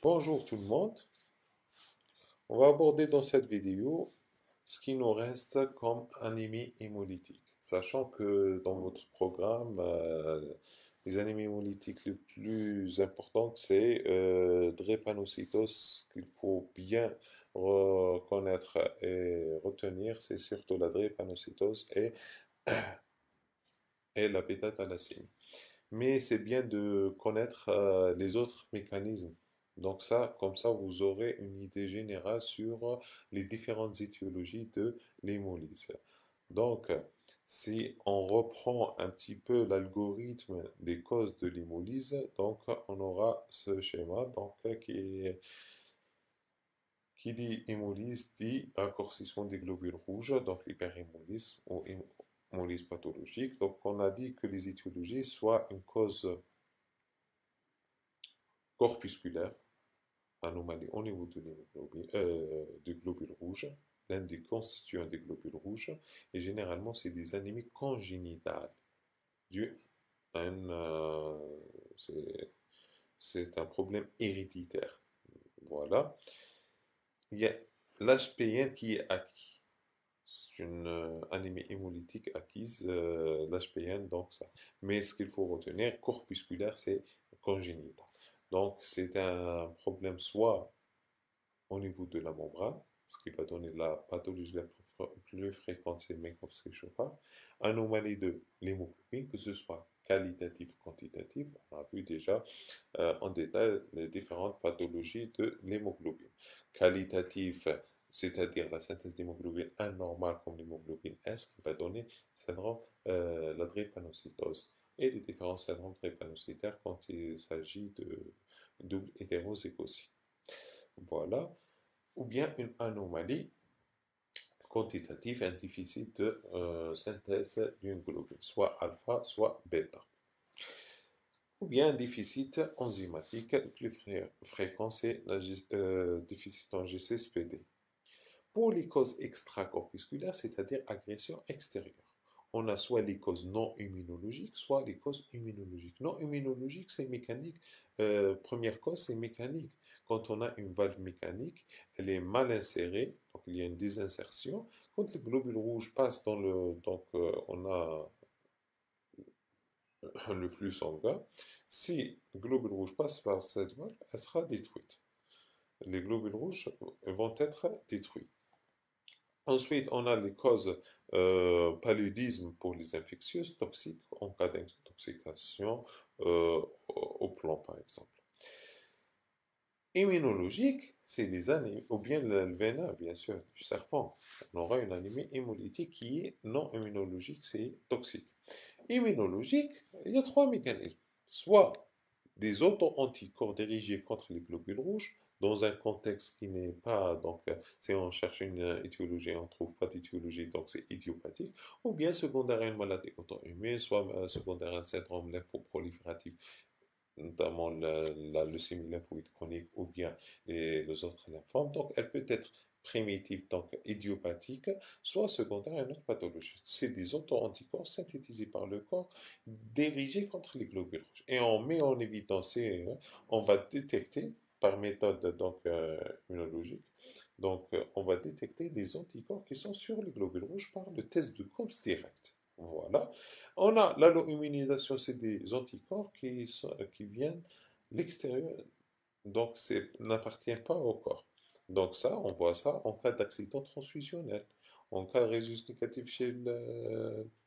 Bonjour tout le monde. On va aborder dans cette vidéo ce qui nous reste comme anémie hémolytique. Sachant que dans votre programme, les anémies hémolytiques les plus importantes, c'est drépanocytose qu'il faut bien reconnaître et retenir. C'est surtout la drépanocytose et la bêta-thalassémie. Mais c'est bien de connaître les autres mécanismes. Donc ça, comme ça, vous aurez une idée générale sur les différentes étiologies de l'hémolyse. Donc, si on reprend un petit peu l'algorithme des causes de l'hémolyse, donc on aura ce schéma donc, qui dit hémolyse dit raccourcissement des globules rouges, donc l'hyperhémolyse ou hémolyse pathologique. Donc on a dit que les étiologies soient une cause corpusculaire, anomalie au niveau de du globule rouge, l'un des constituants des globules rouges, et généralement c'est des anémies congénitales dues à c'est un problème héréditaire. Voilà. Il y a l'HPN qui est acquis. C'est une anémie hémolytique acquise, l'HPN, donc ça. Mais ce qu'il faut retenir, corpusculaire, c'est congénital. Donc, c'est un problème soit au niveau de la membrane, ce qui va donner la pathologie la plus fréquente, c'est le méconception. Anomalie de l'hémoglobine, que ce soit qualitative ou quantitative. On a vu déjà en détail les différentes pathologies de l'hémoglobine. Qualitative, c'est-à-dire la synthèse d'hémoglobine anormale comme l'hémoglobine S, qui va donner syndrome la drépanocytose et les différents syndromes drépanocytaires quand il s'agit de double hétérozygosité. Voilà. Ou bien une anomalie quantitative, un déficit de synthèse d'une globule, soit alpha, soit bêta. Ou bien un déficit enzymatique, le plus fréquent, c'est le déficit en GCSPD. Pour les causes extracorpusculaires, c'est-à-dire agression extérieure, on a soit les causes non immunologiques, soit les causes immunologiques. Non immunologiques, c'est mécanique. Première cause, c'est mécanique. Quand on a une valve mécanique, elle est mal insérée, donc il y a une désinsertion. Quand le globule rouge passe dans le... Donc on a le flux sanguin. Si le globule rouge passe par cette valve, elle sera détruite. Les globules rouges vont être détruits. Ensuite, on a les causes paludisme pour les infectieuses toxiques en cas d'intoxication au plomb, par exemple. Immunologique, c'est les anémies, ou bien le venin, bien sûr, du serpent. On aura une anémie hémolytique qui est non immunologique, c'est toxique. Immunologique, il y a trois mécanismes. Soit des auto-anticorps dirigés contre les globules rouges, dans un contexte qui n'est pas, donc, si on cherche une étiologie, on ne trouve pas d'étiologie, donc c'est idiopathique, ou bien secondaire à une maladie auto-immune, soit secondaire à un syndrome lymphoprolifératif, notamment la leucémie lymphoïde chronique, ou bien les autres lymphomes. Donc, elle peut être primitive, donc idiopathique, soit secondaire à une autre pathologie. C'est des auto-anticorps synthétisés par le corps, dirigés contre les globules rouges. Et on met en évidence, on va détecter par méthode donc, immunologique, donc on va détecter les anticorps qui sont sur les globules rouges par le test de Combs direct. Voilà. On a l'alloimmunisation, c'est des anticorps qui viennent de l'extérieur, donc n'appartient pas au corps. Donc ça, on voit ça en cas d'accident transfusionnel, en cas de résultat négatif chez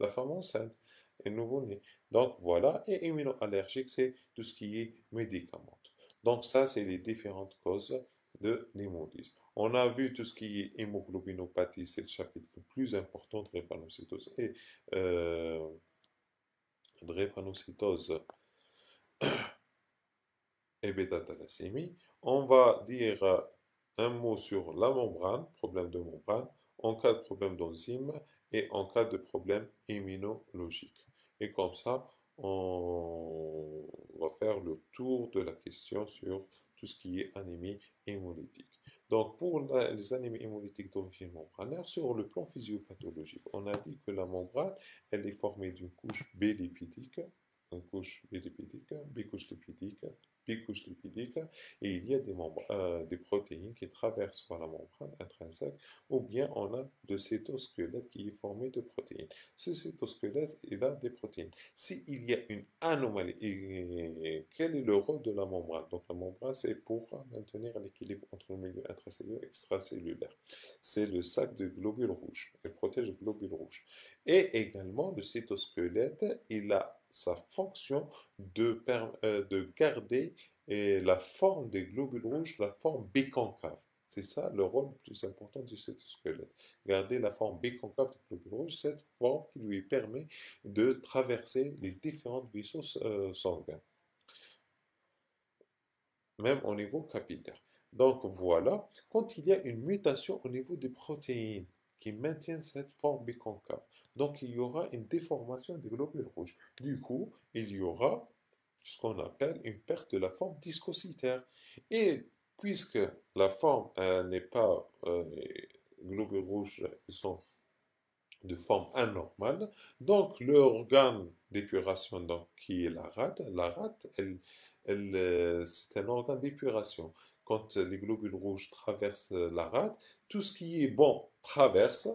la femme enceinte et nouveau-né. Donc voilà, et immunoallergique, c'est tout ce qui est médicament. Donc ça, c'est les différentes causes de l'hémolyse. On a vu tout ce qui est hémoglobinopathie, c'est le chapitre le plus important de drépanocytose euh, drépanocytose et bêta-thalassémie. On va dire un mot sur la membrane, problème de membrane, en cas de problème d'enzyme et en cas de problème immunologique. Et comme ça, on va faire le tour de la question sur tout ce qui est anémie hémolytique. Donc, pour les anémies hémolytiques d'origine membranaire, sur le plan physiopathologique, on a dit que la membrane, elle est formée d'une couche bilipidique, une couche bilipidique, bicouche lipidique, bicouche lipidique, et il y a des protéines qui traversent par la membrane intrinsèque, ou bien on a le cytosquelette qui est formé de protéines. Ce cytosquelette, il a des protéines. S'il y a une anomalie, et quel est le rôle de la membrane? Donc la membrane, c'est pour maintenir l'équilibre entre le milieu intracellulaire et extracellulaire. C'est le sac de globules rouges. Elle protège les globules rouges. Et également, le cytosquelette, il a sa fonction de garder la forme des globules rouges, la forme biconcave. C'est ça le rôle le plus important du cytosquelette. Garder la forme biconcave des globules rouges, cette forme qui lui permet de traverser les différents vaisseaux sanguins, même au niveau capillaire. Donc voilà, quand il y a une mutation au niveau des protéines qui maintiennent cette forme biconcave, donc il y aura une déformation des globules rouges. Du coup, il y aura ce qu'on appelle une perte de la forme discocytaire. Et puisque la forme n'est pas, les globules rouges ils sont de forme anormale, donc l'organe d'épuration donc, qui est la rate c'est un organe d'épuration. Quand les globules rouges traversent la rate, tout ce qui est bon traverse,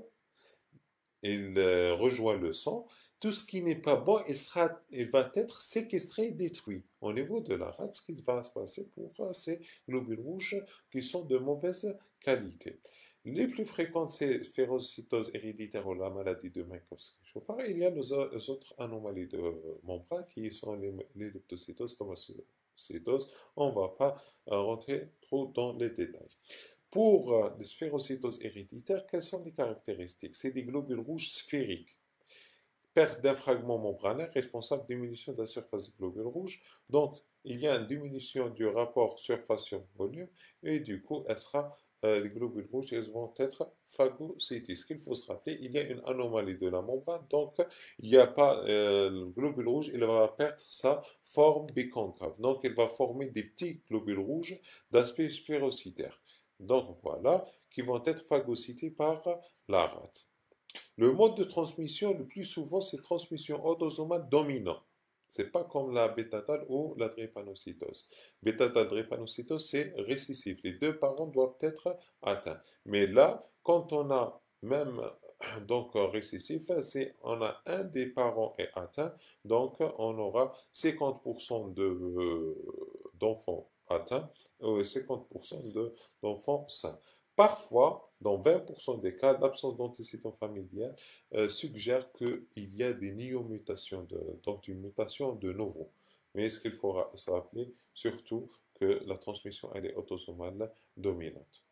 il rejoint le sang. Tout ce qui n'est pas bon, il va être séquestré et détruit. Au niveau de la rate, ce qui va se passer pour ces globules rouges qui sont de mauvaise qualité. Les plus fréquentes, c'est phérocytose héréditaire ou la maladie de Minkowski-Schoffer. Il y a les autres anomalies de membrane qui sont les leptocytoses, tomacytose. On ne va pas rentrer trop dans les détails. Pour les sphérocytoses héréditaires, quelles sont les caractéristiques? C'est des globules rouges sphériques. Perte d'un fragment membranaire responsable de diminution de la surface des globules rouges. Donc, il y a une diminution du rapport surface sur volume et du coup, les globules rouges elles vont être phagocytés. Ce qu'il faut se rappeler, il y a une anomalie de la membrane, donc il n'y a pas le globule rouge, il va perdre sa forme biconcave. Donc, il va former des petits globules rouges d'aspect sphérocytaire. Donc voilà, qui vont être phagocytés par la rate. Le mode de transmission, le plus souvent, c'est transmission autosomale dominant. C'est pas comme la bêta-thalle ou la drépanocytose. Bêta-thalle-drépanocytose, c'est récessif. Les deux parents doivent être atteints. Mais là, quand on a même donc récessif, c'est on a un des parents est atteint, donc on aura 50% d'enfants atteints et 50% d'enfants sains. Parfois, dans 20% des cas, l'absence d'antécédent familial suggère qu'il y a des néomutations, donc une mutation de nouveau. Mais ce qu'il faut se rappeler, surtout que la transmission elle est autosomale dominante.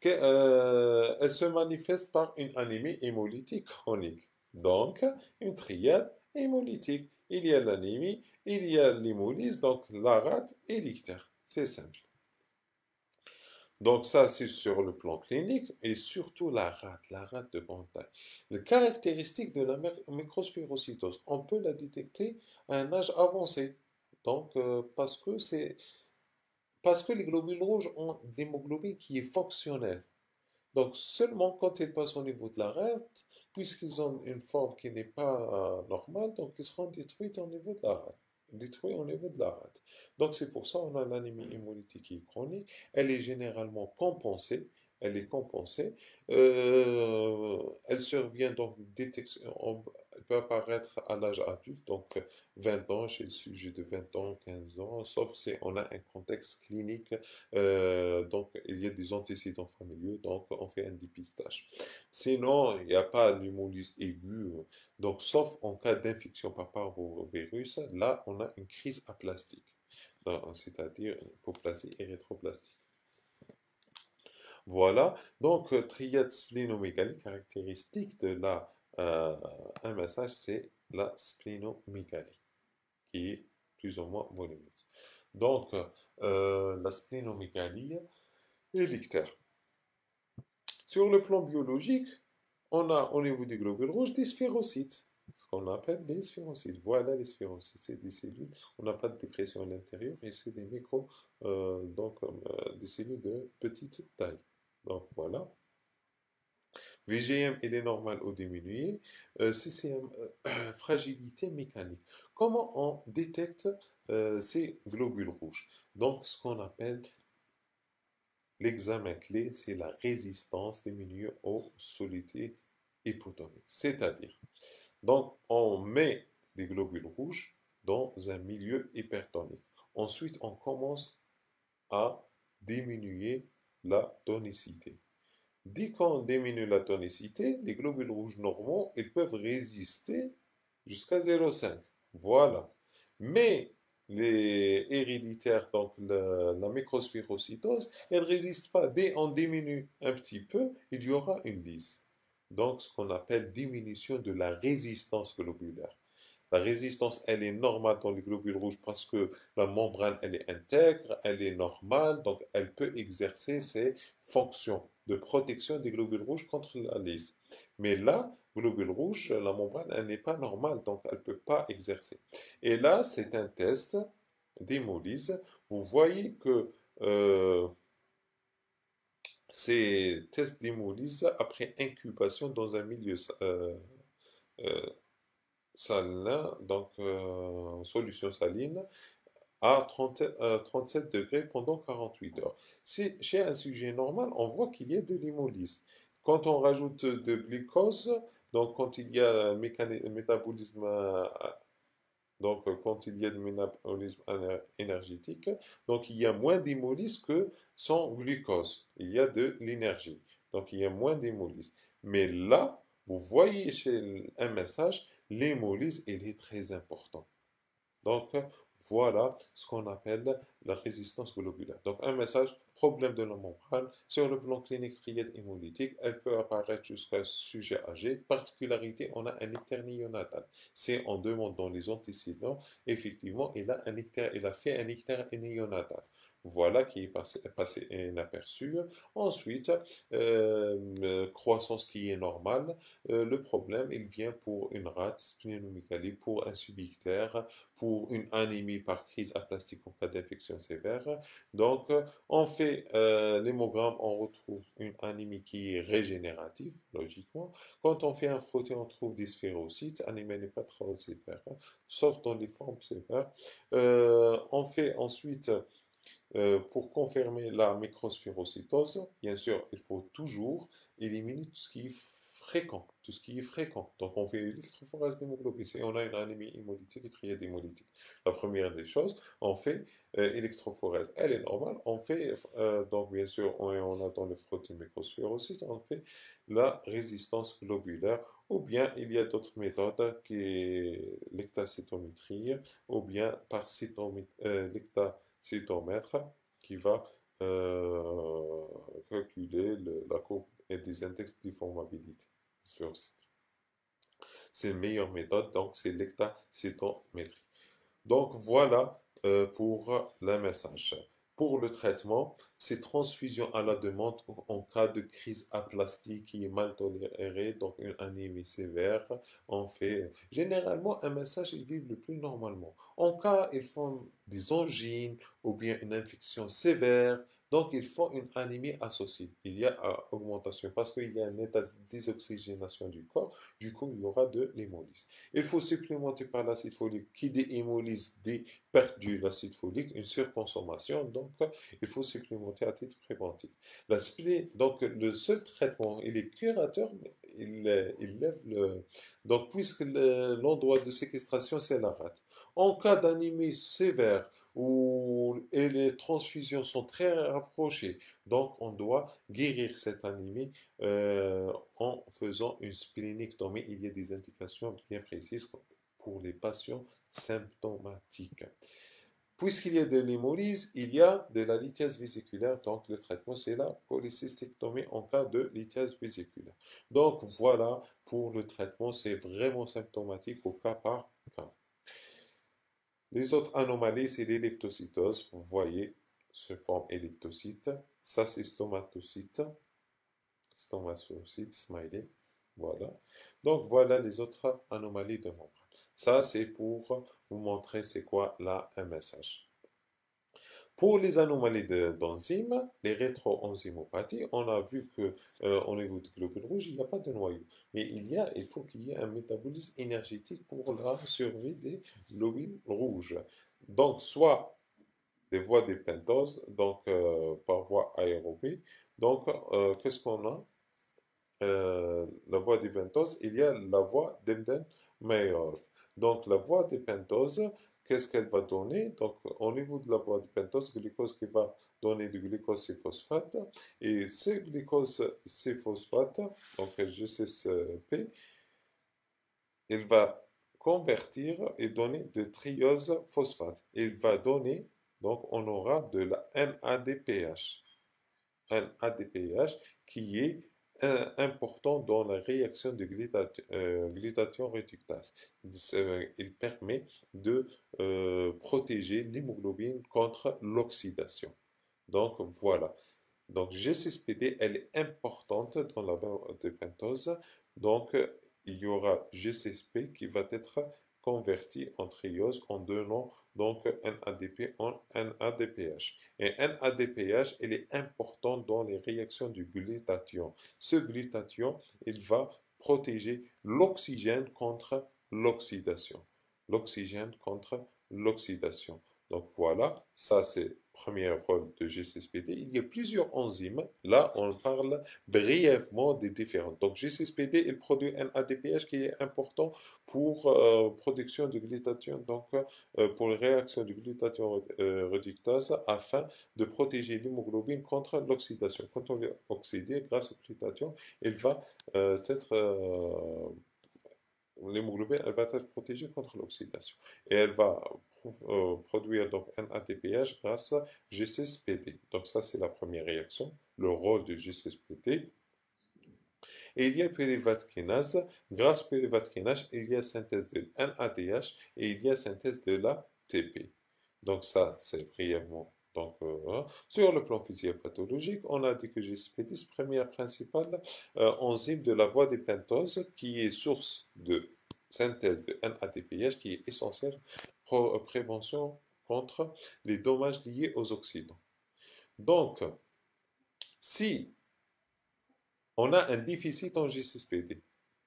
Elle se manifeste par une anémie hémolytique chronique. Donc, une triade hémolytique. Il y a l'anémie, il y a l'hémolyse, donc la rate et l'ictère. C'est simple. Donc ça, c'est sur le plan clinique et surtout la rate de grande taille. Les caractéristiques de la microsphérocytose, on peut la détecter à un âge avancé. Donc, parce que les globules rouges ont des hémoglobine qui est fonctionnelle. Donc, seulement quand ils passent au niveau de la rate, puisqu'ils ont une forme qui n'est pas normale, donc ils seront détruits au niveau de la rate. Détruits au niveau de la rate. Donc, c'est pour ça qu'on a l'anémie hémolytique qui est chronique. Elle est généralement compensée. Elle est compensée. Elle survient donc détection. Elle peut apparaître à l'âge adulte, donc 20 ans chez le sujet de 20 ans, 15 ans, sauf si on a un contexte clinique donc, il y a des antécédents familiaux, donc on fait un dépistage. Sinon, il n'y a pas d'hémolyse aiguë, donc sauf en cas d'infection par parvovirus, là, on a une crise aplastique, c'est-à-dire hypoplasie érythroplastique. Voilà, donc triade splénomégalie, caractéristique de la MSH, c'est la splénomégalie, qui est plus ou moins volumineuse. Donc, la splénomégalie, et l'ictère. Sur le plan biologique, on a au niveau des globules rouges des sphérocytes, ce qu'on appelle des sphérocytes. Voilà les sphérocytes, c'est des cellules, on n'a pas de dépression à l'intérieur et c'est des des cellules de petite taille. Donc voilà. VGM, il est normal ou diminué. CCM, fragilité mécanique. Comment on détecte ces globules rouges? Donc, ce qu'on appelle l'examen clé, c'est la résistance diminuée aux solidités hypotoniques. C'est-à-dire, donc, on met des globules rouges dans un milieu hypertonique. Ensuite, on commence à diminuer la tonicité. Dès qu'on diminue la tonicité, les globules rouges normaux, ils peuvent résister jusqu'à 0,5. Voilà. Mais les héréditaires, donc la microsphérocytose, elle ne résiste pas. Dès qu'on diminue un petit peu, il y aura une lyse. Donc, ce qu'on appelle diminution de la résistance globulaire. La résistance, elle est normale dans les globules rouges parce que la membrane, elle est intègre, elle est normale, donc elle peut exercer ses fonctions de protection des globules rouges contre la lyse. Mais là, globule rouge, la membrane, elle n'est pas normale, donc elle ne peut pas exercer. Et là, c'est un test d'hémolyse. Vous voyez que ces tests d'hémolyse, après incubation dans un milieu euh, salin, donc solution saline, à 37 degrés pendant 48 heures. Si, chez un sujet normal, on voit qu'il y a de l'hémolyse. Quand on rajoute de glucose, donc quand il y a un métabolisme, donc quand il y a de métabolisme énergétique, donc il y a moins d'hémolyse que sans glucose. Il y a de l'énergie. Donc il y a moins d'hémolyse. Mais là, vous voyez chez un message, l'hémolyse, elle est très importante. Donc, voilà ce qu'on appelle la résistance globulaire. Donc, un message, problème de la membrane. Sur le plan clinique, triade hémolytique, elle peut apparaître jusqu'à sujet âgé. Particularité, on a un ictère néonatal. Si on demande dans les antécédents, effectivement, il a fait un ictère néonatal. Voilà qui est passé inaperçu. Ensuite, croissance qui est normale. Le problème, il vient pour une rate splénomégalie, pour un subictère, pour une anémie par crise aplastique en cas d'infection sévère. Donc, on fait l'hémogramme, on retrouve une anémie qui est régénérative, logiquement. Quand on fait un frotté, on trouve des sphérocytes. Anémie n'est pas trop sévère, hein, sauf dans les formes sévères. On fait ensuite pour confirmer la microsphérocytose, bien sûr, il faut toujours éliminer tout ce qui est fréquent, tout ce qui est fréquent. Donc, on fait l'électrophorèse d'hémoglobine. Si on a une anémie hémolytique et triade hémolytique, la première des choses, on fait électrophorèse. Elle est normale. On fait, donc, bien sûr, on a dans le frotté microsphérocyte, on fait la résistance globulaire. Ou bien, il y a d'autres méthodes qui est l'ectacétométrie, ou bien par cytomètre qui va calculer la courbe et des index de formabilité. C'est une meilleure méthode, donc c'est l'hectacétométrie. Donc voilà pour le message. Pour le traitement, c'est transfusion à la demande en cas de crise aplastique qui est mal tolérée, donc une anémie sévère. On fait généralement un message, ils vivent le plus normalement. En cas, ils font des angines ou bien une infection sévère, donc ils font une anémie associée. Il y a augmentation parce qu'il y a un état de désoxygénation du corps, du coup il y aura de l'hémolyse. Il faut supplémenter par l'acide folique qui déhémolyse des pertes de l'acide folique, une surconsommation, donc il faut supplémenter à titre préventif. Donc le seul traitement, il est curateur, mais il lève le... Donc puisque l'endroit de séquestration, c'est la rate. En cas d'anémie sévère où et les transfusions sont très rapprochées, donc on doit guérir cette anémie en faisant une splénectomie. Il y a des indications bien précises pour les patients symptomatiques. Puisqu'il y a de l'hémolyse, il y a de la lithiase vésiculaire. Donc, le traitement, c'est la cholécystectomie en cas de lithiase vésiculaire. Donc, voilà pour le traitement. C'est vraiment symptomatique au cas par cas. Les autres anomalies, c'est l'elliptocytose. Vous voyez, se forme elliptocyte. Ça, c'est stomatocyte. Stomatocyte, smiley. Voilà. Donc, voilà les autres anomalies de membrane. Ça, c'est pour vous montrer c'est quoi là un message. Pour les anomalies d'enzymes, les rétro-enzymopathies, on a vu que au niveau du globule rouge, il n'y a pas de noyau. Mais il faut qu'il y ait un métabolisme énergétique pour la survie des globules rouges. Donc, soit des voies de pentose, donc par voie aérobie. Donc, qu'est-ce qu'on a? La voie de pentose, il y a la voie d'Embden-Meyerhof. Donc, la voie de pentose, qu'est-ce qu'elle va donner? Donc, au niveau de la voie de pentose, glucose qui va donner du glucose 6-phosphate. Et ce glucose 6-phosphate, donc GCSP, il va convertir et donner de triose phosphate. Il va donner, donc on aura de la NADPH. NADPH qui est important dans la réaction de glutathion réductase. Il permet de protéger l'hémoglobine contre l'oxydation. Donc voilà. Donc G6PD, elle est importante dans la voie de pentose. Donc il y aura G6P qui va être converti en triose en donnant donc NADP en NADPH. Et NADPH, il est important dans les réactions du glutathion. Ce glutathion, il va protéger l'oxygène contre l'oxydation. L'oxygène contre l'oxydation. Donc voilà, ça c'est le premier rôle de G6PD. Il y a plusieurs enzymes. Là, on parle brièvement des différentes. Donc G6PD, il produit un ADPH qui est important pour production de glutathion, donc pour les réactions du glutathion réductase afin de protéger l'hémoglobine contre l'oxydation. Quand on est oxydé grâce au glutathion, il va être l'hémoglobine, elle va être protégée contre l'oxydation. Et elle va produire donc un ATPH grâce à G6PD. Donc ça, c'est la première réaction, le rôle de G6PD. Et il y a pyruvate kinase. Grâce à pyruvate kinase, il y a synthèse de NADH et il y a synthèse de la TP. Donc ça, c'est brièvement. Donc, sur le plan physiopathologique, on a dit que G6PD, c'est la première principale enzyme de la voie des pentoses qui est source de synthèse de NADPH qui est essentielle pour prévention contre les dommages liés aux oxydants. Donc, si on a un déficit en G6PD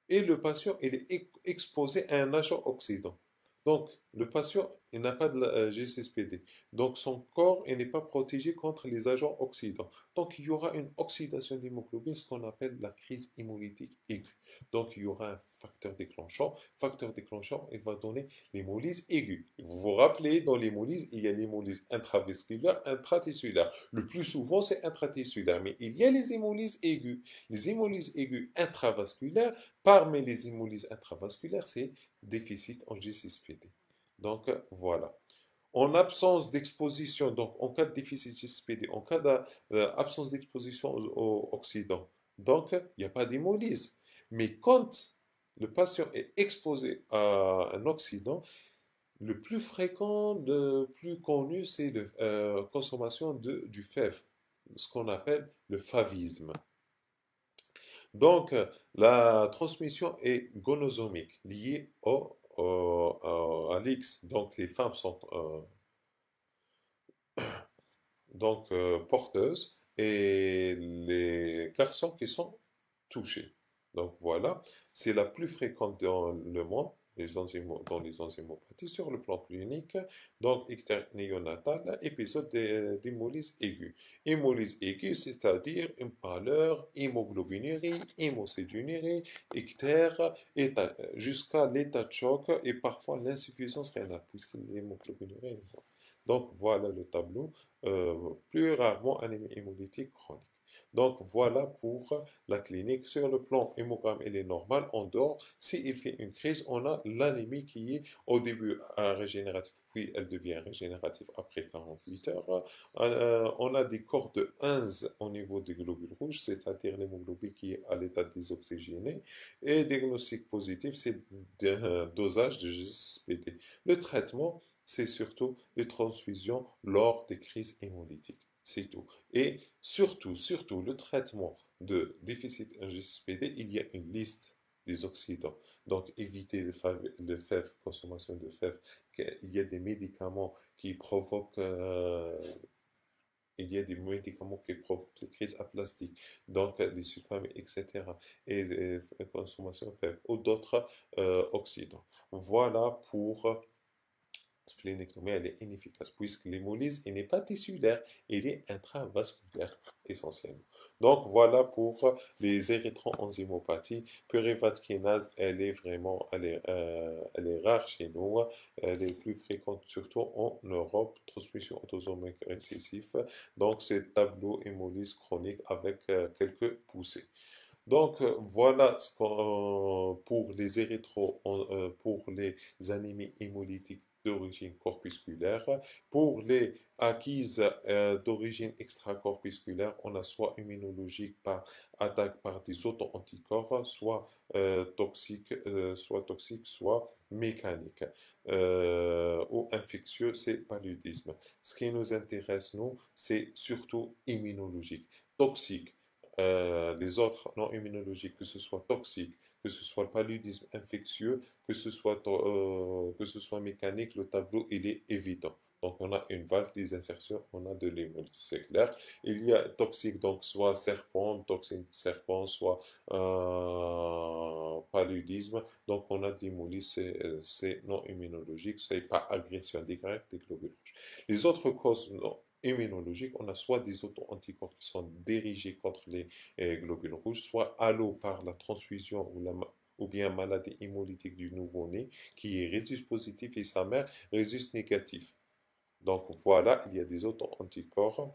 et le patient il est exposé à un agent oxydant. Donc, le patient il n'a pas de G6PD. Donc, son corps il n'est pas protégé contre les agents oxydants. Donc, il y aura une oxydation d'hémoglobine, ce qu'on appelle la crise hémolytique aiguë. Donc, il y aura un facteur déclenchant. Facteur déclenchant, il va donner l'hémolyse aiguë. Vous vous rappelez, dans l'hémolyse, il y a l'hémolyse intravasculaire, intratissulaire. Le plus souvent, c'est intratissulaire, mais il y a les hémolyses aiguës. Les hémolyses aiguës intravasculaires, parmi les hémolyses intravasculaires, c'est déficit en G6PD. Donc voilà. En absence d'exposition, donc en cas de déficit G6PD, en cas d'absence d'exposition aux oxydants, donc il n'y a pas d'hémolyse. Mais quand le patient est exposé à un oxydant, le plus fréquent, le plus connu, c'est la consommation du FEV, ce qu'on appelle le favisme. Donc, la transmission est gonosomique, liée à l'X. Donc, les femmes sont porteuses et les garçons qui sont touchés. Donc, voilà, c'est la plus fréquente dans le monde. Dans les enzymopathies sur le plan clinique, donc ictère néonatal, épisode d'hémolyse aiguë. Hémolyse aiguë, c'est-à-dire une pâleur, hémoglobinurie, hémocédunurie, ictère, jusqu'à l'état de choc et parfois l'insuffisance rénale, puisque l'hémoglobinurie est forte. Donc voilà le tableau, plus rarement anémie hémolytique chronique. Donc voilà pour la clinique. Sur le plan hémogramme, elle est normale. En dehors, s'il fait une crise, on a l'anémie qui est au début régénérative, puis elle devient régénérative après 48 heures. On a des corps de 11 au niveau des globules rouges, c'est-à-dire l'hémoglobine qui est à l'état désoxygéné. Et diagnostic positif, c'est le dosage de GSPD. Le traitement, c'est surtout les transfusions lors des crises hémolytiques. C'est tout. Et surtout, le traitement de déficit GSPD, il y a une liste des oxydants. Donc, éviter le FEV, consommation de FEV. Il y a des médicaments qui provoquent il y a des médicaments qui provoquent les crises aplastique, donc les sulfames, etc. Et consommation faible, ou d'autres oxydants. Voilà pour splénectomie, elle est inefficace puisque l'hémolyse elle n'est pas tissulaire, elle est intravasculaire essentiellement. Donc voilà pour les érythroenzymopathies. Pyruvate kinase, elle est vraiment, elle est rare chez nous, elle est plus fréquente surtout en Europe, transmission autosomique récessif. Donc c'est tableau hémolyse chronique avec quelques poussées. Donc voilà pour les pour les anémies hémolytiques d'origine corpusculaire. Pour les acquises d'origine extracorpusculaire, on a soit immunologique par attaque par des auto-anticorps, soit toxiques, soit mécaniques. Ou infectieux, c'est paludisme. Ce qui nous intéresse, nous, c'est surtout immunologique. Toxique, les autres non immunologiques, que ce soit toxique, que ce soit paludisme infectieux, que ce soit mécanique, le tableau, il est évident. Donc, on a une valve désinsertion, on a de l'hémolyse, c'est clair. Il y a toxique, donc soit serpent, toxine serpent, soit paludisme. Donc, on a de l'hémolyse, c'est non immunologique, c'est pas agression directe des globules rouges. Les autres causes non immunologiques, on a soit des auto-anticorps qui sont dirigés contre les globules rouges, soit allo par la transfusion ou bien maladie hémolytique du nouveau-né, qui est rhésus positif et sa mère rhésus négatif. Donc voilà, il y a des auto-anticorps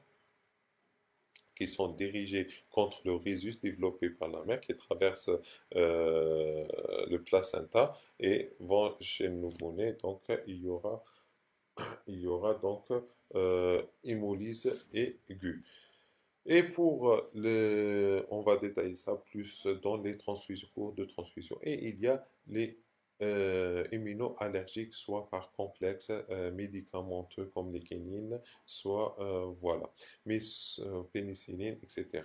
qui sont dirigés contre le rhésus développé par la mère qui traverse le placenta et vont chez le nouveau-né. Donc il y aura donc hémolyse aiguë. Et on va détailler ça plus dans les transfusions, cours de transfusion. Et il y a les immunoallergiques, soit par complexe médicamenteux comme les kénines, soit voilà, mais pénicilline, etc.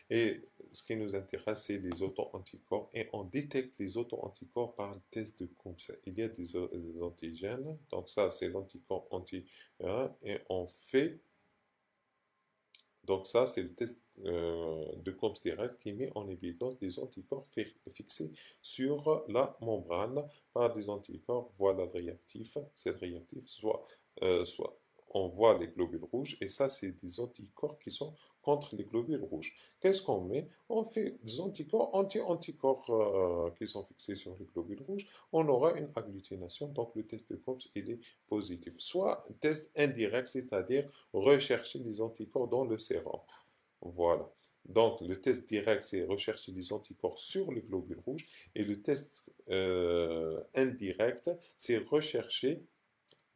Et ce qui nous intéresse, c'est les auto-anticorps. Et on détecte les auto-anticorps par le test de Coombs. Il y a des antigènes, donc ça, c'est l'anticorps anti, hein, et on fait donc ça, c'est le test de Combs direct qui met en évidence des anticorps fixés sur la membrane par des anticorps, voilà le réactif, c'est le réactif, soit on voit les globules rouges, et ça, c'est des anticorps qui sont contre les globules rouges. Qu'est-ce qu'on met? On fait des anticorps anti-anticorps qui sont fixés sur les globules rouges. On aura une agglutination, donc le test de Combs, il est positif. Soit un test indirect, c'est-à-dire rechercher les anticorps dans le sérum. Voilà. Donc, le test direct, c'est rechercher les anticorps sur les globules rouges. Et le test indirect, c'est rechercher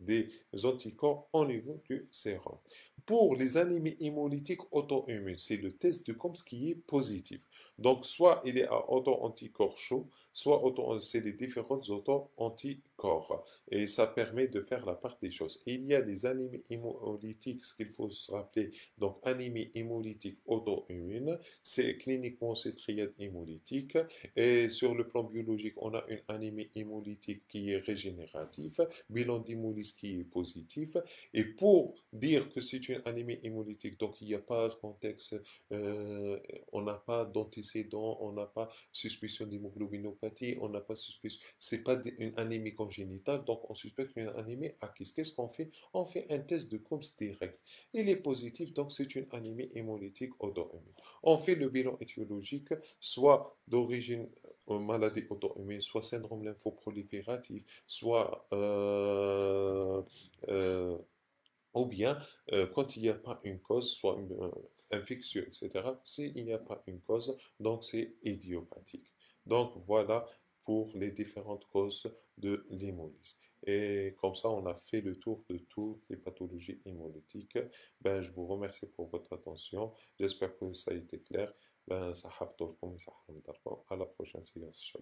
des anticorps au niveau du sérum. Pour les anémies hémolytiques auto-immunes, c'est le test de Combs qui est positif. Donc, soit il est à auto-anticorps chaud, soit c'est les différents auto-anticorps. Et ça permet de faire la part des choses. Et il y a des anémies hémolytiques, ce qu'il faut se rappeler. Donc, anémie hémolytique auto-immune, c'est cliniquement c'est triade hémolytique. Et sur le plan biologique, on a une anémie hémolytique qui est régénérative, bilan d'hémolyse qui est positif. Et pour dire que c'est une anémie hémolytique, donc il n'y a pas de contexte, on n'a pas d'antécédent, on n'a pas suspicion d'hémoglobinopathie, on n'a pas suspicion, c'est pas une anémie congénitale, donc on suspecte une anémie acquise. Qu'est-ce qu'on fait? On fait un test de Combs direct. Il est positif, donc c'est une anémie hémolytique auto-immune. On fait le bilan étiologique, soit d'origine maladie auto-immune, soit syndrome lymphoprolifératif, soit euh, ou bien quand il n'y a pas une cause, soit infectieux, etc. S'il n'y a pas une cause, donc c'est idiopathique. Donc voilà pour les différentes causes de l'hémolyse. Et comme ça, on a fait le tour de toutes les pathologies hémolytiques. Ben, je vous remercie pour votre attention. J'espère que ça a été clair. Ben, ça à la prochaine séance.